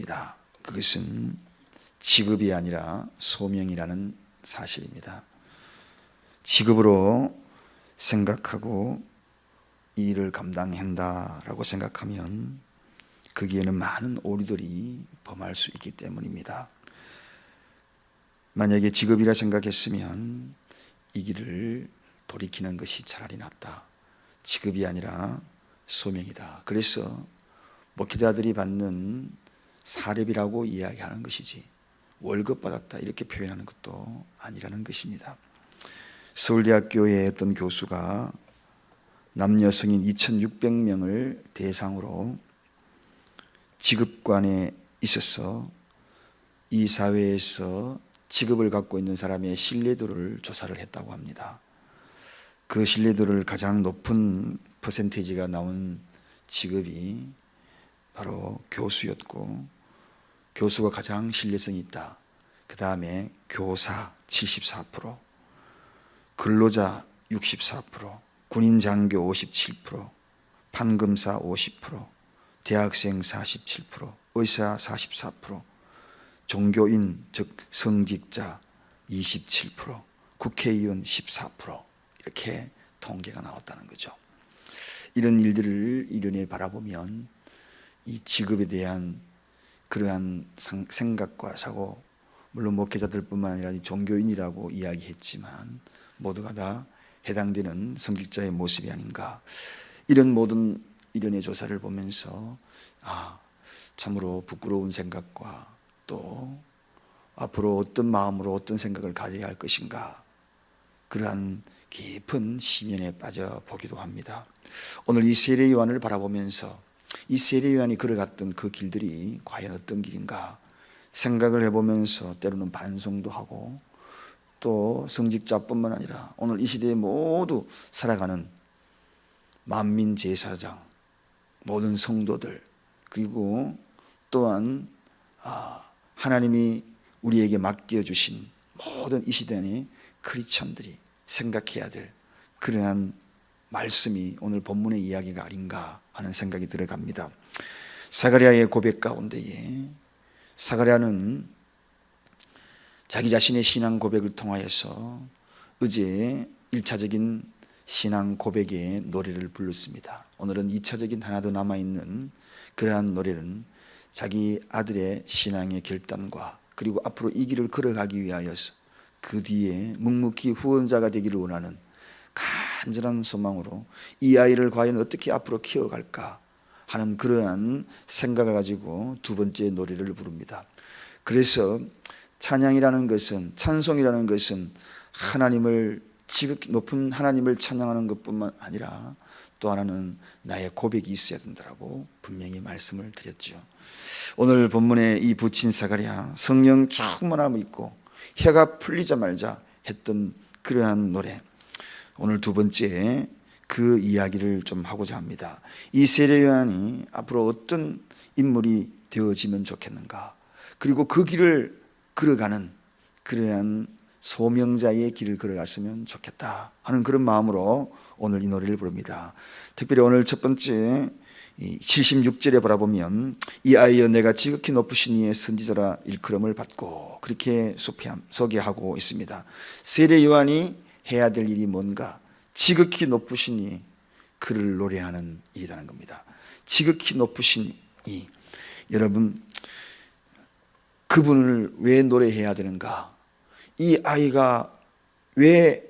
있습니다. 그것은 직업이 아니라 소명이라는 사실입니다. 직업으로 생각하고 이 일을 감당한다라고 생각하면 거기에는 많은 오류들이 범할 수 있기 때문입니다. 만약에 직업이라 생각했으면 이 길을 돌이키는 것이 차라리 낫다. 직업이 아니라 소명이다. 그래서 목회자들이 받는 사례비라고 이야기하는 것이지 월급 받았다 이렇게 표현하는 것도 아니라는 것입니다. 서울대학교의 어떤 교수가 남녀 성인 2600명을 대상으로 직업관에 있어서 이 사회에서 직업을 갖고 있는 사람의 신뢰도를 조사를 했다고 합니다. 그 신뢰도를 가장 높은 퍼센테이지가 나온 직업이 바로 교수였고, 교수가 가장 신뢰성이 있다. 그 다음에 교사 74%, 근로자 64%, 군인 장교 57%, 판검사 50%, 대학생 47%, 의사 44%, 종교인 즉 성직자 27%, 국회의원 14% 이렇게 통계가 나왔다는 거죠. 이런 일들을 이른에 바라보면 이 직업에 대한 그러한 생각과 사고, 물론 목회자들뿐만 아니라 종교인이라고 이야기했지만 모두가 다 해당되는 성직자의 모습이 아닌가. 이런 모든 일련의 조사를 보면서 참으로 부끄러운 생각과 또 앞으로 어떤 마음으로 어떤 생각을 가져야 할 것인가, 그러한 깊은 심연에 빠져보기도 합니다. 오늘 이 세례 요한을 바라보면서 이 세례 요한이 걸어갔던 그 길들이 과연 어떤 길인가 생각을 해보면서 때로는 반성도 하고, 또 성직자뿐만 아니라 오늘 이 시대에 모두 살아가는 만민 제사장, 모든 성도들, 그리고 또한 하나님이 우리에게 맡겨주신 모든 이 시대의 크리스천들이 생각해야 될 그러한 말씀이 오늘 본문의 이야기가 아닌가 하는 생각이 들어갑니다. 사가랴의 고백 가운데에 사가랴는 자기 자신의 신앙 고백을 통하여서 어제 1차적인 신앙 고백의 노래를 불렀습니다. 오늘은 2차적인 하나 더 남아있는 그러한 노래는 자기 아들의 신앙의 결단과 그리고 앞으로 이 길을 걸어가기 위하여서 그 뒤에 묵묵히 후원자가 되기를 원하는 간절한 소망으로 이 아이를 과연 어떻게 앞으로 키워갈까 하는 그러한 생각을 가지고 두 번째 노래를 부릅니다. 그래서 찬양이라는 것은, 찬송이라는 것은 하나님을 지극히 높은 하나님을 찬양하는 것뿐만 아니라 또 하나는 나의 고백이 있어야 된다고 분명히 말씀을 드렸죠. 오늘 본문에 이 부친 사가랴 성령 충만함을 입고 해가 풀리자마자 했던 그러한 노래, 오늘 두 번째 그 이야기를 좀 하고자 합니다. 이 세례 요한이 앞으로 어떤 인물이 되어지면 좋겠는가, 그리고 그 길을 걸어가는 그러한 소명자의 길을 걸어갔으면 좋겠다 하는 그런 마음으로 오늘 이 노래를 부릅니다. 특별히 오늘 첫 번째 76절에 바라보면 이 아이여 내가 지극히 높으신 이의 선지자라 일컬음을 받고 그렇게 소개하고 있습니다. 세례 요한이 해야 될 일이 뭔가? 지극히 높으신 이, 그를 노래하는 일이라는 겁니다. 지극히 높으신 이, 여러분 그분을 왜 노래해야 되는가? 이 아이가 왜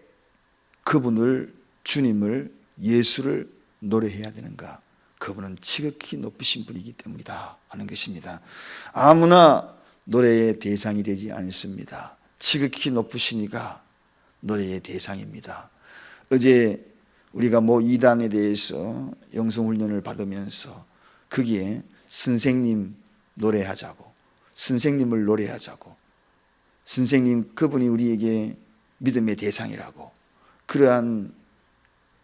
그분을, 주님을, 예수를 노래해야 되는가? 그분은 지극히 높으신 분이기 때문이다 하는 것입니다. 아무나 노래의 대상이 되지 않습니다. 지극히 높으신 이가 노래의 대상입니다. 어제 우리가 이단에 대해서 영성훈련을 받으면서 거기에 선생님 노래하자고, 선생님을 노래하자고, 선생님 그분이 우리에게 믿음의 대상이라고, 그러한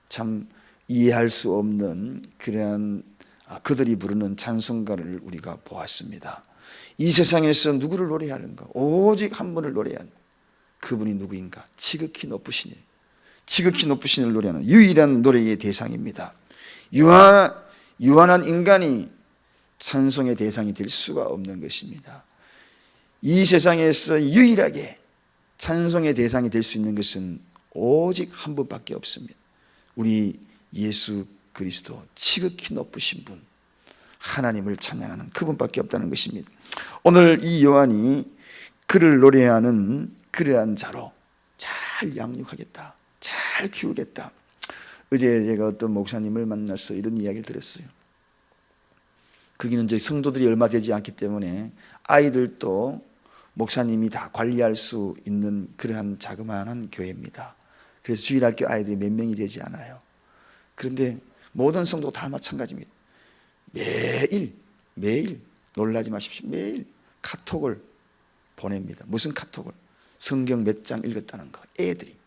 참 이해할 수 없는 그러한 그들이 부르는 찬송가를 우리가 보았습니다. 이 세상에서 누구를 노래하는가? 오직 한 분을 노래하는, 그분이 누구인가? 지극히 높으신 일, 지극히 높으신 일을 노래하는 유일한 노래의 대상입니다. 유한한 인간이 찬송의 대상이 될 수가 없는 것입니다. 이 세상에서 유일하게 찬송의 대상이 될 수 있는 것은 오직 한 분밖에 없습니다. 우리 예수 그리스도, 지극히 높으신 분, 하나님을 찬양하는 그분밖에 없다는 것입니다. 오늘 이 요한이 그를 노래하는 그러한 자로 잘 양육하겠다, 잘 키우겠다. 어제 제가 어떤 목사님을 만나서 이런 이야기를 들었어요. 거기는 이제 성도들이 얼마 되지 않기 때문에 아이들도 목사님이 다 관리할 수 있는 그러한 자그마한 교회입니다. 그래서 주일학교 아이들이 몇 명이 되지 않아요. 그런데 모든 성도가 다 마찬가지입니다. 매일 놀라지 마십시오. 매일 카톡을 보냅니다. 무슨 카톡을? 성경 몇 장 읽었다는 거. 애들이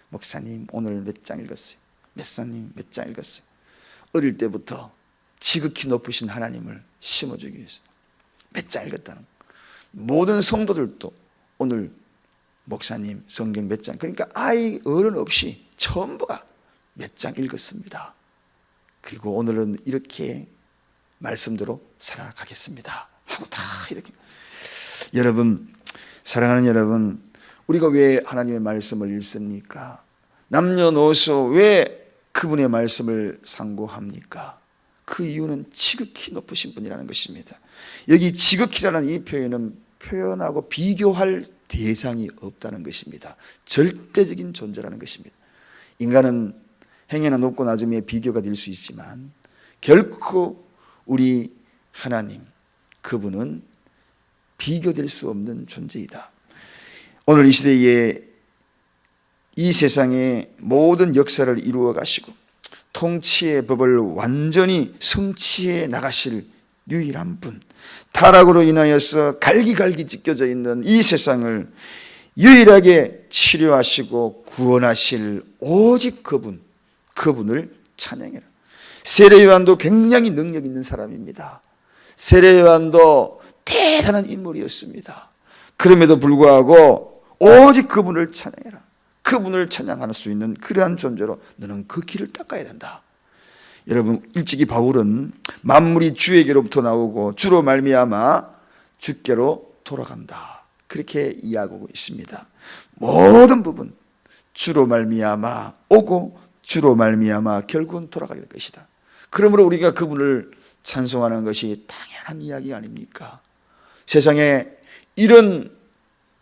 목사님 오늘 몇 장 읽었어요. 목사님 몇 장 읽었어요. 어릴 때부터 지극히 높으신 하나님을 심어주기 위해서 몇 장 읽었다는 거. 모든 성도들도 오늘 목사님 성경 몇 장, 그러니까 아이 어른 없이 전부가 몇 장 읽었습니다. 그리고 오늘은 이렇게 말씀대로 살아가겠습니다 하고 다 이렇게. 여러분, 사랑하는 여러분, 우리가 왜 하나님의 말씀을 읽습니까? 남녀노소 왜 그분의 말씀을 상고합니까? 그 이유는 지극히 높으신 분이라는 것입니다. 여기 지극히라는 이 표현은 표현하고 비교할 대상이 없다는 것입니다. 절대적인 존재라는 것입니다. 인간은 행여나 높고 낮음의 비교가 될 수 있지만 결코 우리 하나님, 그분은 비교될 수 없는 존재이다. 오늘 이 시대에 이 세상의 모든 역사를 이루어 가시고 통치의 법을 완전히 성취해 나가실 유일한 분, 타락으로 인하여서 갈기갈기 찢겨져 있는 이 세상을 유일하게 치료하시고 구원하실 오직 그분을 찬양해라. 세례 요한도 굉장히 능력 있는 사람입니다. 세례 요한도 대단한 인물이었습니다. 그럼에도 불구하고 오직 그분을 찬양해라. 그분을 찬양할 수 있는 그러한 존재로 너는 그 길을 닦아야 된다. 여러분, 일찍이 바울은 만물이 주에게로부터 나오고 주로 말미암아 주께로 돌아간다, 그렇게 이야기하고 있습니다. 모든 부분 주로 말미암아 오고 주로 말미암아 결국은 돌아가게 될 것이다. 그러므로 우리가 그분을 찬송하는 것이 당연한 이야기 아닙니까? 세상에 이런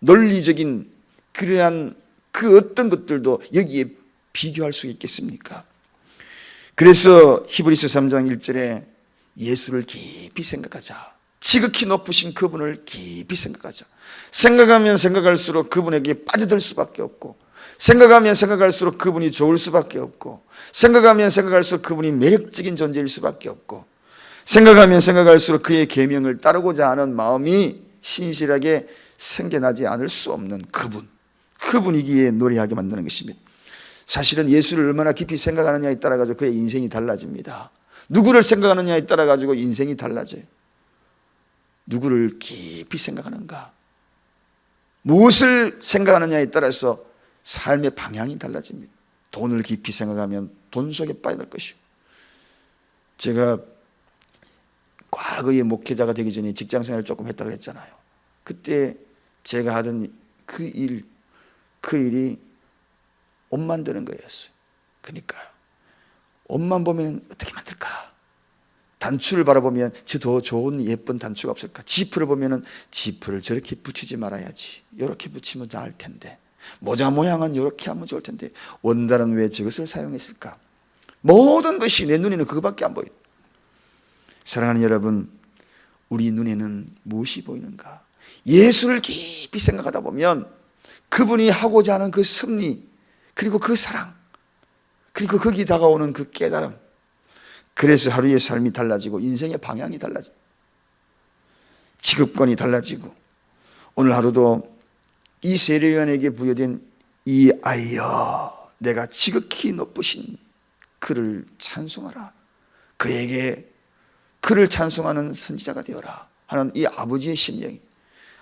논리적인 그러한 그 어떤 것들도 여기에 비교할 수 있겠습니까? 그래서 히브리서 3장 1절에 예수를 깊이 생각하자, 지극히 높으신 그분을 깊이 생각하자. 생각하면 생각할수록 그분에게 빠져들 수밖에 없고, 생각하면 생각할수록 그분이 좋을 수밖에 없고, 생각하면 생각할수록 그분이 매력적인 존재일 수밖에 없고, 생각하면 생각할수록 그의 계명을 따르고자 하는 마음이 신실하게 생겨나지 않을 수 없는 그분이기에 노래하게 만드는 것입니다. 사실은 예수를 얼마나 깊이 생각하느냐에 따라 가지고 그의 인생이 달라집니다. 누구를 생각하느냐에 따라 가지고 인생이 달라져요. 누구를 깊이 생각하는가, 무엇을 생각하느냐에 따라서 삶의 방향이 달라집니다. 돈을 깊이 생각하면 돈 속에 빠져들 것이고, 제가 과거에 목회자가 되기 전에 직장생활을 조금 했다고 그랬잖아요. 그때 제가 하던 그 일이 옷 만드는 거였어요. 그러니까요, 옷만 보면 어떻게 만들까? 단추를 바라보면 저 더 좋은 예쁜 단추가 없을까? 지프를 보면 지프를 저렇게 붙이지 말아야지, 이렇게 붙이면 나을 텐데, 모자 모양은 이렇게 하면 좋을 텐데, 원단은 왜 저것을 사용했을까? 모든 것이 내 눈에는 그거밖에 안 보여요. 사랑하는 여러분, 우리 눈에는 무엇이 보이는가? 예수를 깊이 생각하다 보면 그분이 하고자 하는 그 승리, 그리고 그 사랑, 그리고 거기 다가오는 그 깨달음, 그래서 하루의 삶이 달라지고 인생의 방향이 달라지고 직업관이 달라지고, 오늘 하루도 이 세례요한에게 부여된 이 아이여, 내가 지극히 높으신 그를 찬송하라, 그에게 그를 찬송하는 선지자가 되어라 하는 이 아버지의 심령이,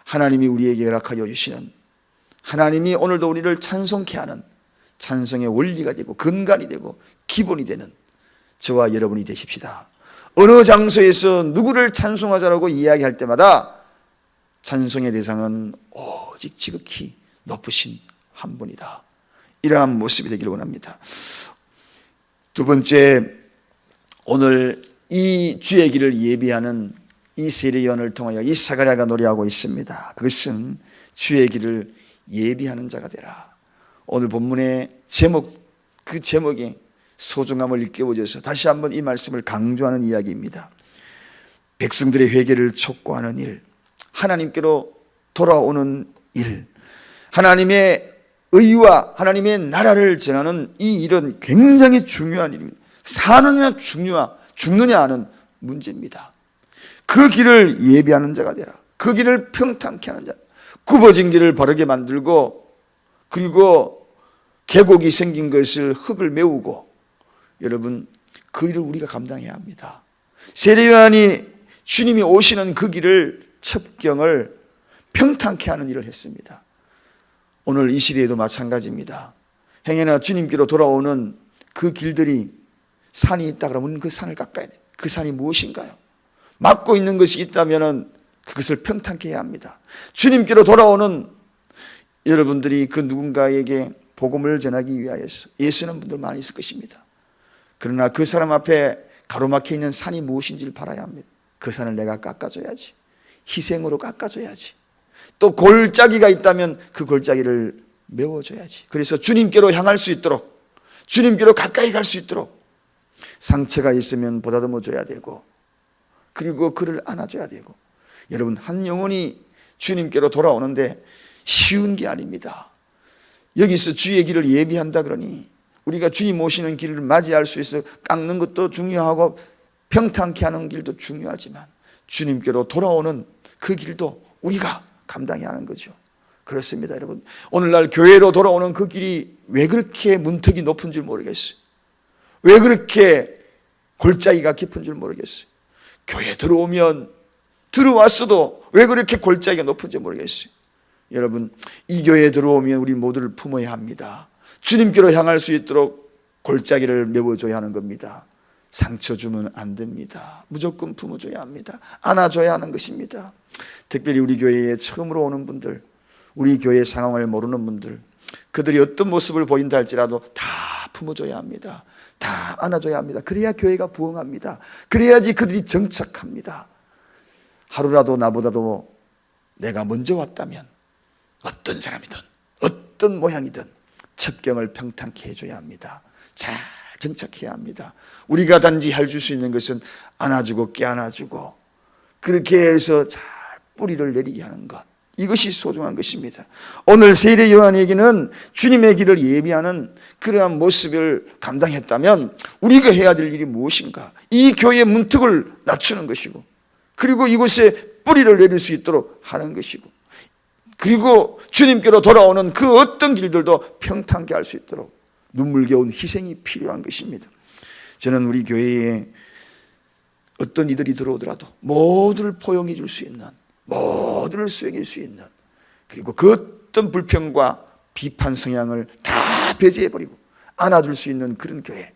하나님이 우리에게 허락하여 주시는, 하나님이 오늘도 우리를 찬송케 하는 찬송의 원리가 되고 근간이 되고 기본이 되는 저와 여러분이 되십시다. 어느 장소에서 누구를 찬송하자라고 이야기할 때마다 찬송의 대상은 오직 지극히 높으신 한 분이다. 이러한 모습이 되기를 원합니다. 두 번째, 오늘 이 주의 길을 예비하는 이 세례요한을 통하여 이 사가랴가 노래하고 있습니다. 그것은 주의 길을 예비하는 자가 되라. 오늘 본문의 제목, 그 제목에 소중함을 일깨워줘서 다시 한번 이 말씀을 강조하는 이야기입니다. 백성들의 회개를 촉구하는 일, 하나님께로 돌아오는 일, 하나님의 의와 하나님의 나라를 전하는 이 일은 굉장히 중요한 일입니다. 사느냐 죽느냐 하는 문제입니다. 그 길을 예비하는 자가 되라. 그 길을 평탄케 하는 자, 굽어진 길을 바르게 만들고, 그리고 계곡이 생긴 것을 흙을 메우고, 여러분 그 일을 우리가 감당해야 합니다. 세례요한이 주님이 오시는 그 길을, 첩경을 평탄케 하는 일을 했습니다. 오늘 이 시대에도 마찬가지입니다. 행여나 주님께로 돌아오는 그 길들이 산이 있다 그러면 그 산을 깎아야 돼요. 그 산이 무엇인가요? 막고 있는 것이 있다면 그것을 평탄케 해야 합니다. 주님께로 돌아오는 여러분들이 그 누군가에게 복음을 전하기 위하여서 애쓰는 분들 많이 있을 것입니다. 그러나 그 사람 앞에 가로막혀 있는 산이 무엇인지를 바라야 합니다. 그 산을 내가 깎아줘야지. 희생으로 깎아줘야지. 또 골짜기가 있다면 그 골짜기를 메워줘야지. 그래서 주님께로 향할 수 있도록, 주님께로 가까이 갈 수 있도록 상처가 있으면 보다듬어줘야 되고, 그리고 그를 안아줘야 되고. 여러분, 한 영혼이 주님께로 돌아오는데 쉬운 게 아닙니다. 여기서 주의 길을 예비한다 그러니 우리가 주님 오시는 길을 맞이할 수 있어 깎는 것도 중요하고 평탄케 하는 길도 중요하지만 주님께로 돌아오는 그 길도 우리가 감당해야 하는 거죠. 그렇습니다, 여러분. 오늘날 교회로 돌아오는 그 길이 왜 그렇게 문턱이 높은 줄 모르겠어요. 왜 그렇게 골짜기가 깊은 줄 모르겠어요. 교회 들어왔어도 왜 그렇게 골짜기가 높은지 모르겠어요. 여러분, 이 교회에 들어오면 우리 모두를 품어야 합니다. 주님께로 향할 수 있도록 골짜기를 메워줘야 하는 겁니다. 상처 주면 안 됩니다. 무조건 품어줘야 합니다. 안아줘야 하는 것입니다. 특별히 우리 교회에 처음으로 오는 분들, 우리 교회 상황을 모르는 분들, 그들이 어떤 모습을 보인다 할지라도 다 품어줘야 합니다. 다 안아줘야 합니다. 그래야 교회가 부흥합니다. 그래야지 그들이 정착합니다. 하루라도 나보다도 내가 먼저 왔다면 어떤 사람이든 어떤 모양이든 첩경을 평탄케 해줘야 합니다. 잘 정착해야 합니다. 우리가 단지 해줄 수 있는 것은 안아주고 깨안아주고 그렇게 해서 잘 뿌리를 내리게 하는 것, 이것이 소중한 것입니다. 오늘 세례 요한에게는 주님의 길을 예비하는 그러한 모습을 감당했다면 우리가 해야 될 일이 무엇인가? 이 교회의 문턱을 낮추는 것이고, 그리고 이곳에 뿌리를 내릴 수 있도록 하는 것이고, 그리고 주님께로 돌아오는 그 어떤 길들도 평탄케 할 수 있도록 눈물겨운 희생이 필요한 것입니다. 저는 우리 교회에 어떤 이들이 들어오더라도 모두를 포용해 줄 수 있는, 모두를 수용할 수 있는, 그리고 그 어떤 불평과 비판 성향을 다 배제해버리고 안아줄 수 있는 그런 교회,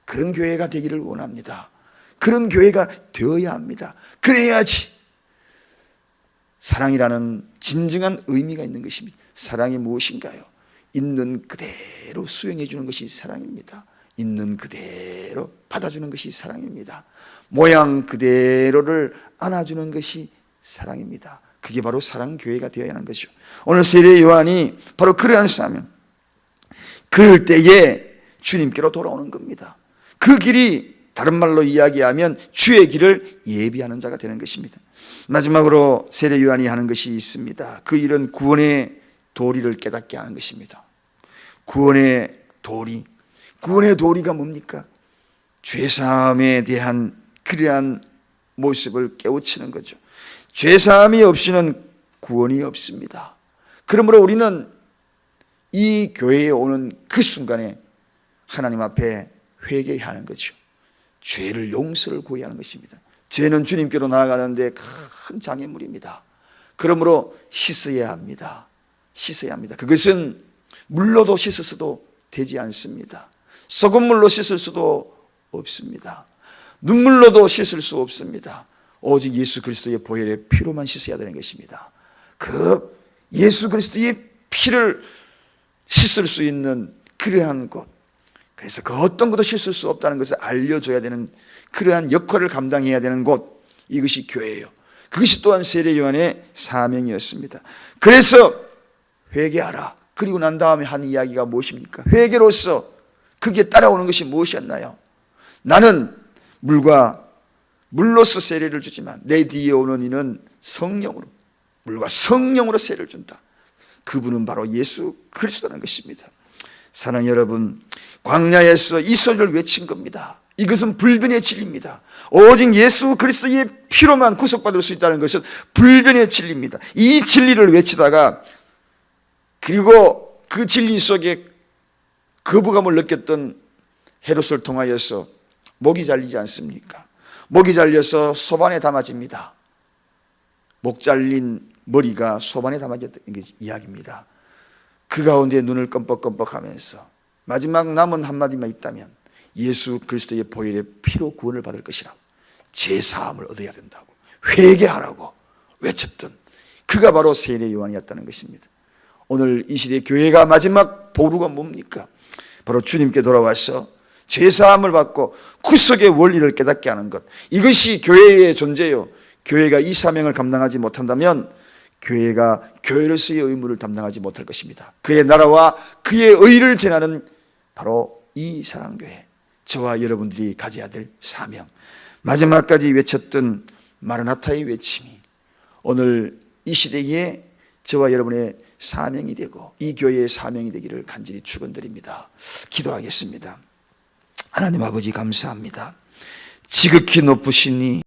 그런 교회가 되기를 원합니다. 그런 교회가 되어야 합니다. 그래야지 사랑이라는 진정한 의미가 있는 것입니다. 사랑이 무엇인가요? 있는 그대로 수용해 주는 것이 사랑입니다. 있는 그대로 받아주는 것이 사랑입니다. 모양 그대로를 안아주는 것이 사랑입니다. 그게 바로 사랑교회가 되어야 하는 것이죠. 오늘 세례 요한이 바로 그러한 사람, 그럴 때에 주님께로 돌아오는 겁니다. 그 길이 다른 말로 이야기하면 주의 길을 예비하는 자가 되는 것입니다. 마지막으로 세례 요한이 하는 것이 있습니다. 그 일은 구원의 도리를 깨닫게 하는 것입니다. 구원의 도리, 구원의 도리가 뭡니까? 죄사함에 대한 그러한 모습을 깨우치는 거죠. 죄사함이 없이는 구원이 없습니다. 그러므로 우리는 이 교회에 오는 그 순간에 하나님 앞에 회개해야 하는 거죠. 죄를 용서를 구해야 하는 것입니다. 죄는 주님께로 나아가는데 큰 장애물입니다. 그러므로 씻어야 합니다. 씻어야 합니다. 그것은 물로도 씻을 수도 되지 않습니다. 소금물로 씻을 수도 없습니다. 눈물로도 씻을 수 없습니다. 오직 예수 그리스도의 보혈의 피로만 씻어야 되는 것입니다. 그 예수 그리스도의 피를 씻을 수 있는 그러한 곳, 그래서 그 어떤 것도 씻을 수 없다는 것을 알려줘야 되는 그러한 역할을 감당해야 되는 곳, 이것이 교회예요. 그것이 또한 세례 요한의 사명이었습니다. 그래서 회개하라. 그리고 난 다음에 한 이야기가 무엇입니까? 회개로서 그게 따라오는 것이 무엇이었나요? 나는 물로서 세례를 주지만 내 뒤에 오는 이는 성령으로, 물과 성령으로 세례를 준다. 그분은 바로 예수 그리스도라는 것입니다. 사랑하는 여러분, 광야에서 이 소리를 외친 겁니다. 이것은 불변의 진리입니다. 오직 예수 그리스도의 피로만 구속받을 수 있다는 것은 불변의 진리입니다. 이 진리를 외치다가, 그리고 그 진리 속에 거부감을 느꼈던 헤롯을 통하여서 목이 잘리지 않습니까? 목이 잘려서 소반에 담아집니다. 목 잘린 머리가 소반에 담아졌다는 게 이야기입니다. 그 가운데 눈을 껌뻑껌뻑하면서 마지막 남은 한마디만 있다면 예수 그리스도의 보혈의 피로 구원을 받을 것이라, 죄사함을 얻어야 된다고, 회개하라고 외쳤던 그가 바로 세례 요한이었다는 것입니다. 오늘 이 시대 교회가 마지막 보루가 뭡니까? 바로 주님께 돌아와서 죄사함을 받고 구속의 원리를 깨닫게 하는 것, 이것이 교회의 존재요. 교회가 이 사명을 감당하지 못한다면 교회가 교회로서의 의무를 담당하지 못할 것입니다. 그의 나라와 그의 의를 전하는 바로 이 사랑교회, 저와 여러분들이 가져야 될 사명, 마지막까지 외쳤던 마르나타의 외침이 오늘 이 시대에 저와 여러분의 사명이 되고 이 교회의 사명이 되기를 간절히 축원드립니다. 기도하겠습니다. 하나님 아버지, 감사합니다. 지극히 높으시니